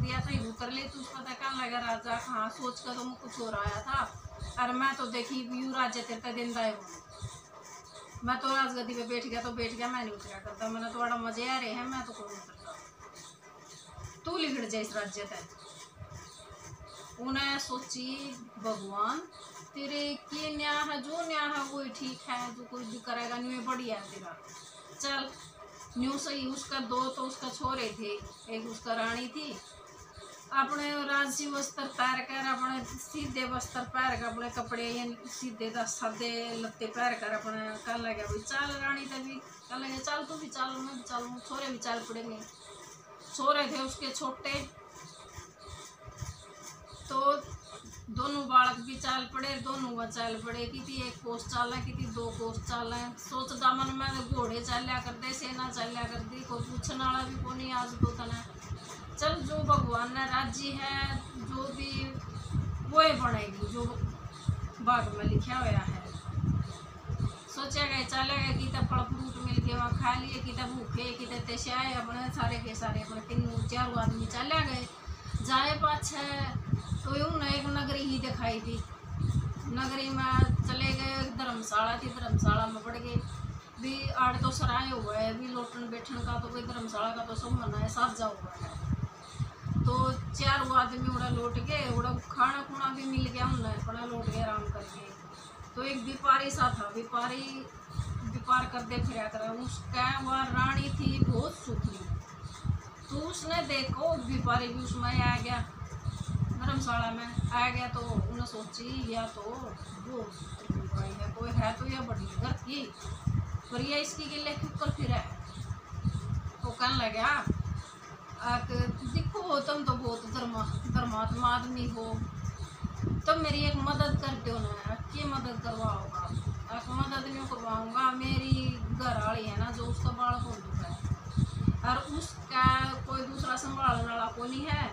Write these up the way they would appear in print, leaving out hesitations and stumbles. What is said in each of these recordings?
दिया था, उतर ले तू उसका पता कहाँ लगा राजा। हाँ सोच कर तो मैं कुछ हो रहा था, अरे मैं तो देखी यू राज्य तेरे दिन दाए हो, मैं तो राजगद्दी पे बैठ गया तो बैठ गया, मैं नहीं उतरा करता, मैंने तो बड़ा मजे आ रहे हैं, मैं तो कौन उतरता, तू लिखड़ जाए इस राज्य तक। उन्हें सोची भगवान तेरे के न्याय है, जो न्याय है वो ठीक है, जो कोई भी करेगा न्यू बढ़िया है तेरा, चल न्यू सही। उसका दो तो उसका छोरे थे, एक उसका रानी थी, अपने राजसी वस्त्र पहन कर, अपने सीधे वस्त्र पहन कर, अपने कपड़े सीधे सादे लत्ते पहन कर अपने कर लगे भाई चल रानी तभी कर लगे चल तू भी चल मैं भी चलूँ, छोरे भी चल पड़ेंगे। छोरे थे उसके छोटे, तो दोनों बालक भी चाल पड़े, दोनों वह चाल पड़े, किसी एक कोस चाला किसी दो कोस चाला। सोच दामन में घोड़े चाल्या कर दे, सेना चाल्या कर दी, कोई पूछने वाला भी को नहीं आज तो तना। चल जो भगवान ने राज्य है जो भी वो बनेगी, जो बाग में लिखा हुआ है। सोचा गए चले गए कि फल फ्रूट मिल गए वहाँ खा लिए, कि भूखे कि तस्याए अपने सारे के सारे अपने तीनों चारों आदमी चले गए। जाए पाछे तो यूं न एक नगरी ही दिखाई दी, नगरी में चले गए, धर्मशाला थी, धर्मशाला में पड़ गए भी। आड़ तो सराय हुआ है भी, लोटन बैठन का तो कोई धर्मशाला का तो सब मना है, साजा हुआ है। तो चारों आदमी उड़ा लौट गए, उड़ा खाना खुना भी मिल गया उन्हें, अपना लौट गए आराम करके। तो एक व्यापारी सा था, व्यापारी व्यापार करते फिर कर, उसका वह रानी थी बहुत सुखी, तो उसने देखो व्यापारी भी उसमें आ गया, धर्मशाला में आ गया। तो उन्हें सोची या तो वो भाई है, कोई है तो यह बड़ी घर की, पर यह इसकी गिले क्यों कर फिर है। तो कहने लगा देखो तुम तो बहुत धर्मात्मा आदमी हो, तो मेरी एक मदद कर दो ना, क्या मदद करवाओगा। एक मदद नहीं करवाऊंगा, मेरी घर वाली है ना जो उसका बाल हो चुका है और उसका कोई दूसरा संभालने वाला को नहीं है,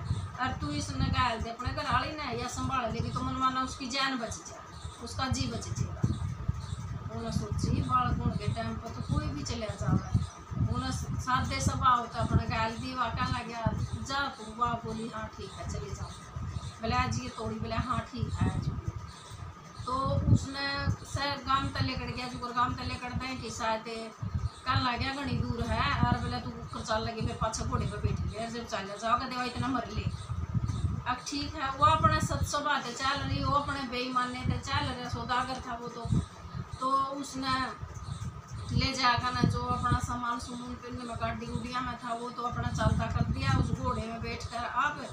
और तू इसने गाल दे अपने घर वाली ने या संभाल लेगी तो मन माना उसकी जान बच जाए, उसका जी बच जाएगा। उन्हें सोची बाल गुण के टाइम पर तो कोई भी चले जाए, उन्हें सादे स्वभाव होता अपने गाल दी वाका लगा जा तू, वाह बोली हाँ ठीक है चले जाओ, बोले आज ये तोड़ी, बोले हाँ ठीक है। तो उसने सर गांव तले कट गया, जो गांव तले कटता है कि शायद कल आ गया घनी दूर है, और बोले तू कुकर चल लगे फिर पाछा घोड़े पर बैठ गया, जब चल जाओगा देवा इतना मर ले। अब ठीक है वो अपने सत्सभा थे चल रही, वो अपने बेईमाने थे चल रहे, सौदागर था वो तो उसने ले जाकर ना जो अपना सामान सुमून पिंड में गाड़ी गुड़िया में था वो तो अपना चलता कर दिया उस घोड़े में बैठ कर अब।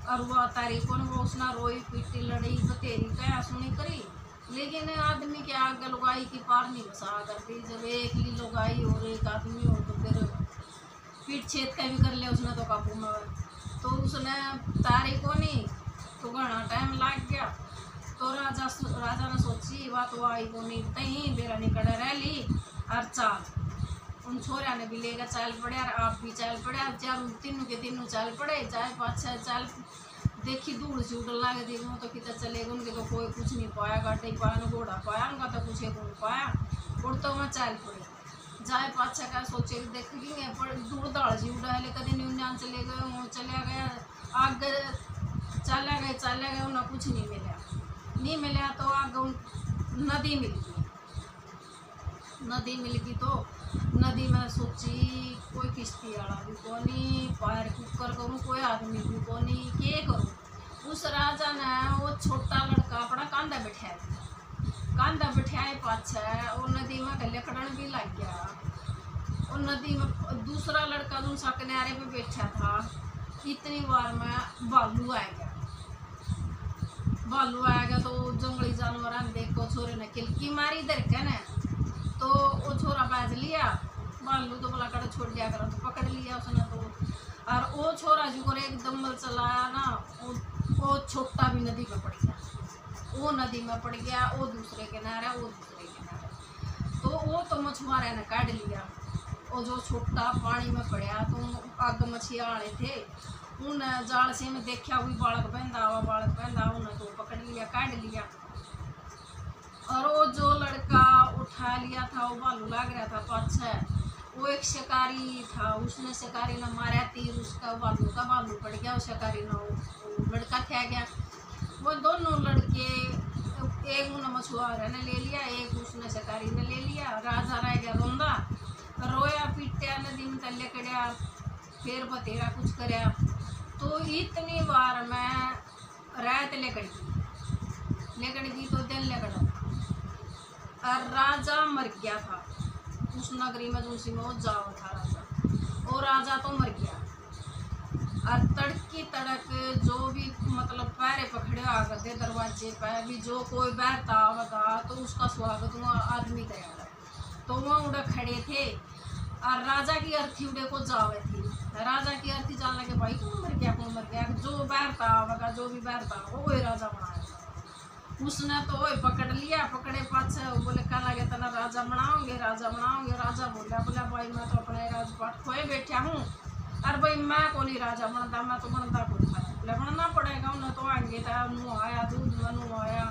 और वह तारीखों वो उसने रोई पीटी लड़ी बतेरी क्या सुनी करी, लेकिन आदमी के आगे लुगाई की पार नहीं बसा करती। जब एक ही लुगाई और एक आदमी हो तो फिर पीठ छेद का भी कर लिया उसने तो काबू में। तो उसने तारीखों नहीं तो घना टाइम लग गया। तो राजा ने सोची बात वो आई को नहीं तही बेरा निकल रह ली, और चाल उन छोरिया ने भी लेकर चल पड़े, और आप भी चल पड़े, अब चार तीनों के तीनों चल पड़े। चाहे पाछा चल देखी धूल से उड़ लगे थी वो तो कितना चलेगा, उनके तो कोई कुछ नहीं पाया, गाटे पाया न घोड़ा पाया, उनका तो कुछ नहीं पाया, उड़ तो मैं चल पड़े। जाए पाछा का सोचे देखेंगे पर धूल दाड़ जी उड़ा है, कभी न्यून चले गए वो चला गया, आगे चले गए उन्हें कुछ नहीं मिला तो आगे नदी मिल गई। नदी मिल गई तो नदी में सोची कोई किश्ती वाला भी कोनी, पैर कुकर करूँ कोई आदमी भी कोनी, के करूँ। उस राजा ने वो छोटा लड़का अपना कांधा बिठाया, कांधा बिठाए पाछा और नदी में गले खड़न भी लग गया। और नदी में दूसरा लड़का जो सा किनारे पे बैठा था, इतनी बार में भालू आ गया। भालू आएगा तो जंगली जानवर देखो छोरे ने किलकी मारी इधर के ने, तो वो छोरा बाज लिया, भालू तो बोला कर छोड़ दिया करो, तो पकड़ लिया उसने। तो और वो छोरा जो कर एकदम चलाया ना, वो छोटा भी नदी में पड़ गया, वो नदी में पड़ गया, वो दूसरे किनारे वो दूसरे किनारे। तो वो तो मछुआरे ने काट लिया, वो जो छोटा पानी में पड़ा तो आग मछिया आए थे उन जाल से में देखा हुई बालक पहनदा उन्हें तो पकड़ लिया काट लिया। और वो जो लड़का उठा लिया था वो भालू लग रहा था पाछे, वो एक शिकारी था, उसने शिकारी ने मारा तीर, उसका बालू का बालू पड़ गया, उस शिकारी ने वो लड़का थे गया। वो दोनों लड़के, एक उन्हें मछुआरे ने ले लिया, एक उसने शिकारी ने ले लिया। राजा रह गया रोंदा, रोया पीटा, नदी में तले कड़िया, फिर बतेरा कुछ करया। तो इतनी बार मैं रात लेकड़ गई तो दिन लेकड़ा, और राजा मर गया था उस नगरी में, दूसरी में वो जाओ था राजा, और राजा तो मर गया। और तड़की तड़क जो भी मतलब पैरे पकड़े आ गए दरवाजे पे भी, जो कोई बैठता आवता तो उसका स्वागत वहाँ आदमी करेगा। तो वहाँ उड़े खड़े थे, और राजा की अर्थी उड़े को जावे थी। राजा की अर्थी जान लगे भाई कौन मर गया, जो बैठता आवेगा, जो भी बैठता होगा वही राजा बनाएगा। उसने तो वही पकड़ लिया, पकड़े पाछे बोले क्या लगे तना राजा बनाओगे, राजा बनाओगे। राजा बोला भाई मैं तो अपने राजपाट खोए बैठा हूँ, और भाई मैं को नहीं राजा बनता, मैं तो बनता खुद था। बोले बनना पड़ेगा, उन्हें तो आएंगे था आया दूध में आया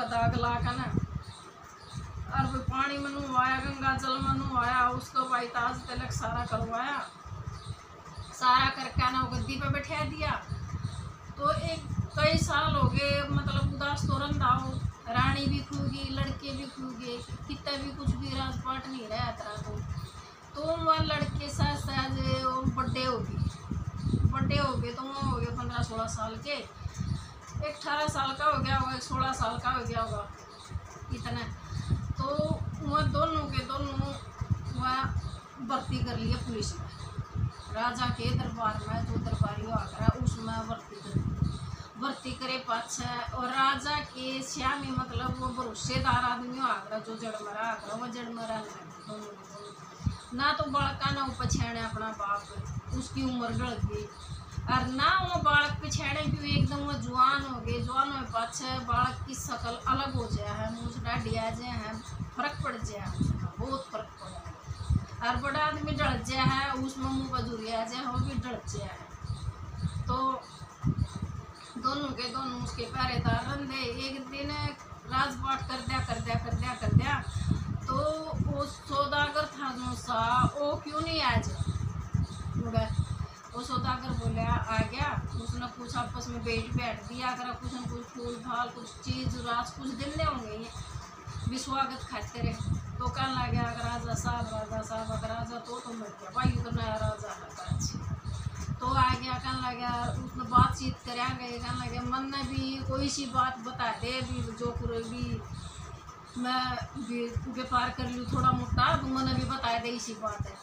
दाग ला कर ना, और भाई पानी में आया, गंगा जल में आया, उसको भाई ताज तिलक सारा करवाया, सारा करके ना गद्दी पे बैठा दिया। तो एक कई साल हो गए, मतलब उदास तो रंधा हो, रानी भी खू गई, लड़के भी खू गए, कितना भी कुछ भी राजपाट नहीं रहा तरह। तो वह लड़के सहज बड़े हो गए, तो वो हो गए 15-16 साल के, एक 18 साल का हो गया होगा, एक 16 साल का हो गया होगा इतना। तो वह दोनों के दोनों वह भर्ती कर लिया पुलिस में, राजा के दरबार में जो दरबारी आकर उसमें भर्ती करे पाछे। और राजा के श्यामी मतलब वो भरोसेदार आदमी आकर जो जड़मरा आकर वह जड़मरा ना, तो बालका ना पछाणे अपना बाप, उसकी उम्र ढल गई, और ना वो बालक पछाणे क्यों एकदम वो जवान हो गए। जवान हो पाछे बालक की शक्ल अलग हो जाए है, मुँह डाढ़िया जे है, फर्क पड़ जाए है, उसका बहुत फर्क पड़ा है। और बड़ा आदमी ढल जाए है, उसमें मुँह बजुरिया जाए वो भी ढल जाए है। तो दोनों के दोनों उसके पहरेदार रंधे। एक दिन राजपाट कर दिया तो वो सौदागर था जो सा वो क्यों नहीं आ जाए। वो सौदागर बोले आ गया, उसने कुछ आपस में बैठ दिया अगर कुछ न कुछ फूल फाल कुछ चीज़ राज कुछ दिन होंगे भी स्वागत खाते रहे। तो कहने लगे अगर राजा साहब अगर राजा तो मर गया भाई, तो नया राजा है अच्छी। तो आ गया, कहने लगा उसने बातचीत करेंगे, कहने लगे मन ने भी कोई सी बात बता दे भी जो पूरे भी मैं व्यापार कर लूँ थोड़ा मोटा, तो मैंने भी बताया दे इसी बात है।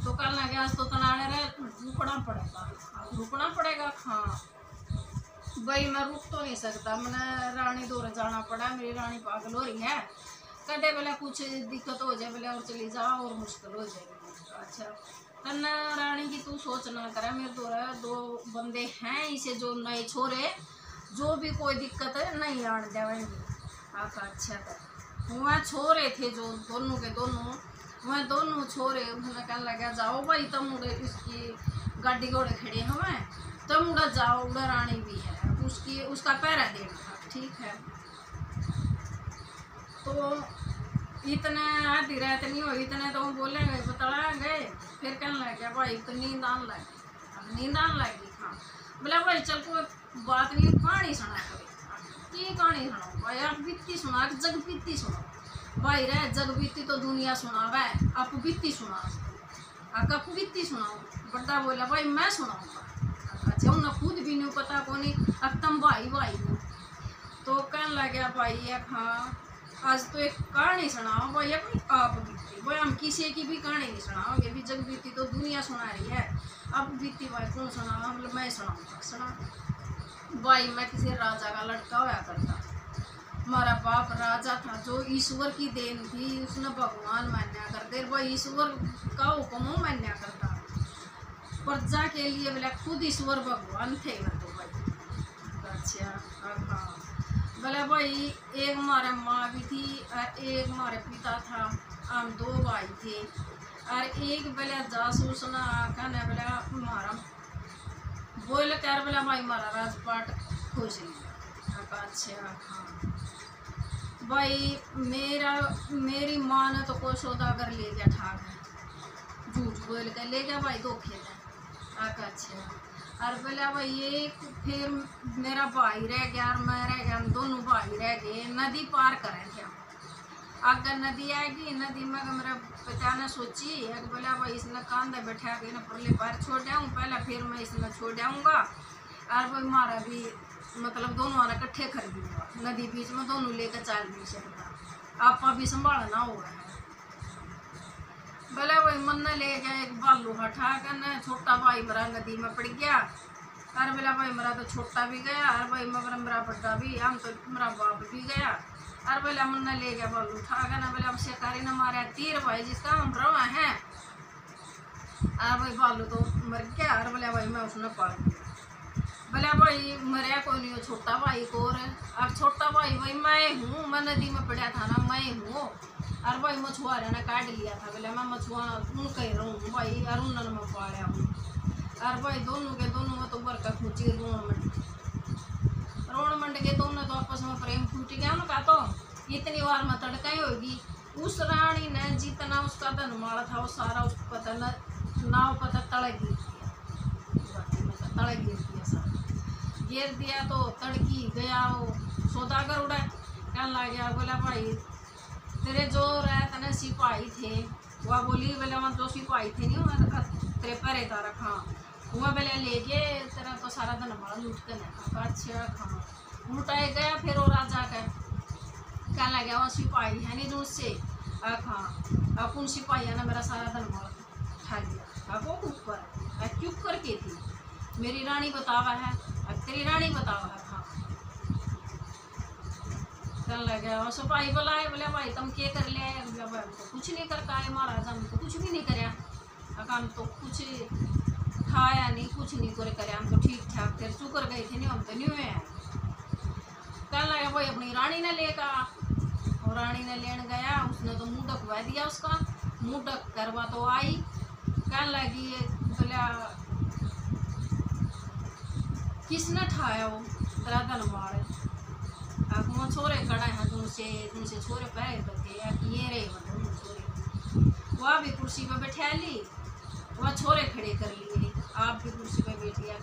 तो कहने लगे आज तो तनाड़े रहे रुकना पड़ेगा। हाँ भाई मैं रुक तो नहीं सकता, मैंने रानी दौरे जाना पड़ा, मेरी रानी पागल हो रही है, कदे बोले कुछ दिक्कत हो जाए बोले और चली जाओ और मुश्किल हो जाएगी। अच्छा तन्ना रानी की तू सोच ना करे, मेरे दो बंदे हैं इसे जो नए छोरे जो भी कोई दिक्कत है नहीं आने देवेंगे। अच्छा वह छोरे थे जो दोनों के दोनों, वह दोनों छोरे उन्होंने कहने लगा जाओ भाई तुम उड़े इसकी गाड़ी घोड़े खड़े हमें तुम उड़ा जाओ, उड़ा रानी भी है उसका पैरा देना ठीक है। तो इतने आधी रात नहीं हो इतने तो बोले गए बतला गए, फिर कहने लगे भाई तो नींद आने लगी। हाँ बोला भाई चल कोई बात नहीं कहानी सुना की कहानी सुनाओ भाई, आप बीती सुना जग बीती सुनाओ भाई रे, जग बीती तो दुनिया सुनावे आप बीती सुनाओ। बड़ा बोला भाई मैं सुनाऊंगा। अच्छा उन्हें खुद भी नहीं पता कौन अब तुम भाई हो। तो कहने लगे भाई हाँ आज तो एक कहानी सुनाओ भाई अपनी आप बीती भाई, हम किसी की भी कहानी नहीं सुनाओगे भी, जग बीती तो दुनिया सुना रही है, अब बीती भाई कौन सुनाओ, मतलब मैं सुना भाई मैं किसी राजा का लड़का होया करता, हमारा बाप राजा था जो ईश्वर की देन थी, उसने भगवान मान्या करते भाई, ईश्वर का हुक्म मान्या करता प्रजा के लिए बोले खुद ईश्वर भगवान थे ना तो भाई। अच्छा हाँ बोले भाई एक हमारे माँ भी थी और एक हमारे पिता था, हम दो भाई थे और एक बोले जासूस ना कहने बोले हमारा बोले कर बोले भाई हमारा राजपाट खुश नहीं। अच्छा हाँ भाई मेरी माँ ने तो कोई सौदागर ले गया ठाक है, झूठ बोल के ले गया भाई धोखे से। आका अच्छा और बोला भाई ये फिर मेरा भाई रह गया और मैं रह गया, हम दोनों भाई रह गए, नदी पार करें क्या। अगर नदी आएगी, नदी में मेरा पिता ने सोची है बोला भाई इसने कांधे बैठा के ना परले पार छोड़ जाऊँ पहला, फिर मैं इसमें छोड़ जाऊँगा और भाई मारा भी मतलब दोनों आना इकट्ठे खरीदूंगा, नदी बीच में दोनों लेकर चाल भी सकता, आपा भी संभालना हो रहा है। बोला भाई मन ने ले गया एक बालू हटा कर न, छोटा भाई मेरा नदी में पड़ गया और बोला भाई मेरा तो छोटा भी गया और भाई मेरा बड़ा भी, हम तो मेरा बाप भी गया और बोला मन ने ले गया बालू उठा कर ना, बोला शिकारी ने मारा तीर भाई जिसका हम रवा है और भाई बालू तो मर गया और बोला भाई मैं उसने पाल दिया। बोला भाई मरिया कोई नहीं हो, छोटा भाई को और छोटा भाई भाई मैं हूँ, मैं नदी में पड़ा था ना मैं हूँ और भाई मछुआरे ने काट लिया था, बोले मैं मछुआरा उन कह रहा हूँ भाई और उन्होंने मैं पाया हूँ और भाई दोनों के दोनों में तो बरका खूची रोण मंड के दोनों तो आपस में प्रेम फूट गया उनका, तो इतनी बार में तड़काई होगी। उस रानी ने जितना उसका धनमाल था वो सारा उस पता नाव पता तड़क गिर दिया, तड़क गिर दिया सारा गिर दिया तो तड़की गया वो सौदागर उड़ा कहने लग गया, बोला भाई तेरे जो रहते ना सिपाही थे वह बोली, बोले वहाँ जो सिपाही थे नहीं वहाँ तेरे पहरेदार रखा वह बोले लेके तेरा तो सारा धनमाल लूट कर देखा। अच्छा हाँ लुटाए गया, फिर वो राजा का कहने लगा वहाँ सिपाही है नहीं दूर से हाँ अब उन सिपाहियों ने मेरा सारा धनमाल उठा दिया। अब वो ऊपर चुप करके थी, मेरी रानी बतावा है अब तेरी रानी बतावा है हाँ। कहने लगा वो सिपाही बुलाए, बोले भाई तुम क्या कर लिया है, तो कुछ नहीं कर पाए महाराज, हम तो कुछ भी नहीं कराया, हम तो कुछ खाया नहीं कुछ नहीं करे हम तो ठीक ठाक थे, चुकर गए थे नहीं हम तो नहीं हुए हैं। कहने लगा भाई अपनी रानी ने लेकर और रानी ने लेने गया, उसने तो मुँह ढकवा दिया, उसका मुँह ढक करवा तो आई। कहने लगी बोला किसने ठाया वो तेरा धनमाल, वो छोरे खड़ा है तुमसे छोरे पहले करके ये रहे मतलब छोरे वह भी कुर्सी पे बैठा ली, वह छोरे खड़े कर लिए, आप भी कुर्सी पे बैठिए।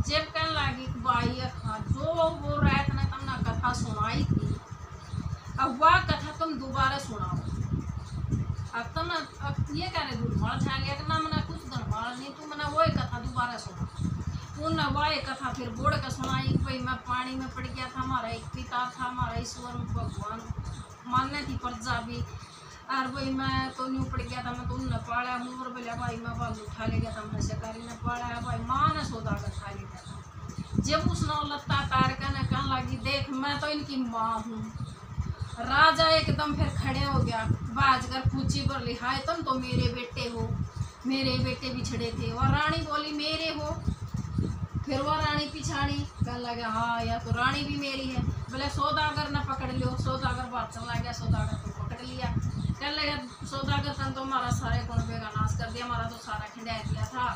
जब कहने लगी भाई हाँ जो वो रात ने तुमने कथा सुनाई थी अब वह कथा तुम दोबारा सुनाओ। अब तुम ये कह रहे धनमाल छा लिया ना मना कुछ धनमाल नहीं, तुम मना वही कथा दोबारा सुना। उन वह कथा फिर बोड़ कर सुनाई, भाई मैं पानी में पड़ गया था, हमारा एक पिता था, हमारा ईश्वर भगवान मानने थी प्रजा भी और भाई मैं तो नहीं पड़ गया था, मैं तो उनने पाड़ा हूँ और बोला भाई मैं बालू उठा ले गया था, मैं शिकारी ने पाड़ा है, भाई माँ ने सौदागर खा ले गया था। जब उसने लत्ता तार कर कहने लगी देख मैं तो इनकी माँ हूँ, राजा एकदम फिर खड़े हो गया बाज कर पूछी पर ली हाय तुम तो मेरे बेटे हो, मेरे बेटे बिछड़े थे। और रानी बोली मेरे हो, फिर वो रानी पिछाड़ी कहने लगे हाँ या तो रानी भी मेरी है। बोले सौदागर ने पकड़ लियो, सौदागर बात चला गया, सौदागर को पकड़ लिया। कहने लगे सौदागर तन तो हमारा सारे कुनबे का नाश कर दिया, हमारा तो सारा खिंडा दिया था,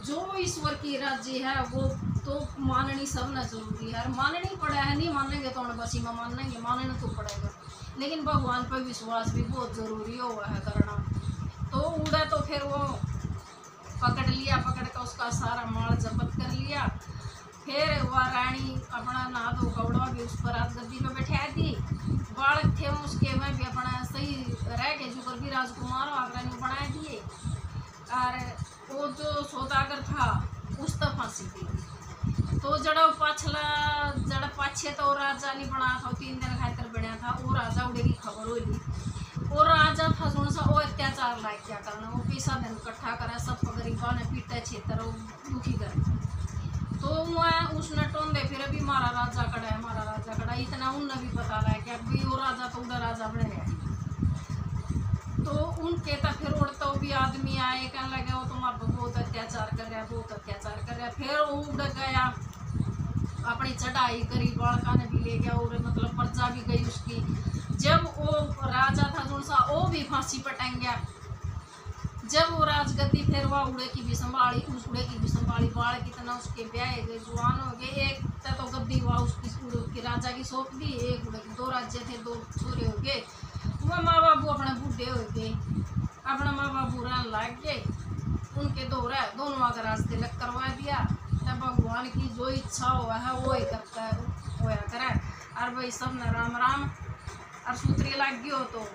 जो ईश्वर की राज्य है वो तो माननी सब न जरूरी है, माननी पड़ा है, नहीं मानेंगे तो उन्हें बसी में मानेंगे, मानना तो पड़ेगा, लेकिन भगवान पर विश्वास भी बहुत जरूरी हुआ है करना। तो उड़ा तो फिर वो पकड़ लिया, पकड़ कर उसका सारा माल जब्त कर लिया। फिर वह रानी अपना नहा धो कपड़ा भी उस पर रात गद्दी में बैठा दी, बालक थे उसके में भी अपना सही रह गए जो भी राजकुमार आगरा ने बना दिए। और वो जो सौदागर था उस तक फांसी दी, तो जड़ा पाछे तो राजा नहीं बना था, 3 दिन खातर बनया था, वो राजा उड़े की खबर हुई। और राजा था जो सा वो अत्याचार लायक क्या करना, वो पैसा धन इकट्ठा करा, सब गरीबा ने पीटे क्षेत्र दुखी करे, तो वह उसने टोंदे फिर भी मारा राजा कड़ा है, मारा राजा कड़ा, इतना उनने भी पता रहा कि भाई वो राजा तो उड़ा राजा बने रहे। तो उनके तक फिर उड़ता भी आदमी आए कहने लगे वो तुम अब बहुत अत्याचार कर रहा है, बहुत अत्याचार कर रहा है। फिर वो उड़ गया, अपनी चढ़ाई करी, बालका ने भी ले गया और मतलब प्रजा भी गई उसकी। जब वो राजा था जो सा वो भी फांसी पटाएं गया, जब वो राजगद्दी फिर वह उड़े की भी संभाली, उस उड़े की भी संभाली, बाल कितना उसके ब्याह गए, जुआन हो गए। एक तो गद्दी वह उसकी राजा की सौंप दी, एक उड़े दो राज्य थे, दो छोरे हो गए। वह माँ बाबू अपने बूढ़े हो गए, अपना माँ बाबू रहने लग गए, उनके दोनों का राज तिलक करवा दिया। तब भगवान की जो इच्छा हुआ है वो ही करता है, होया करे। और भाई सब न राम राम। और सूत्री लग गई हो तो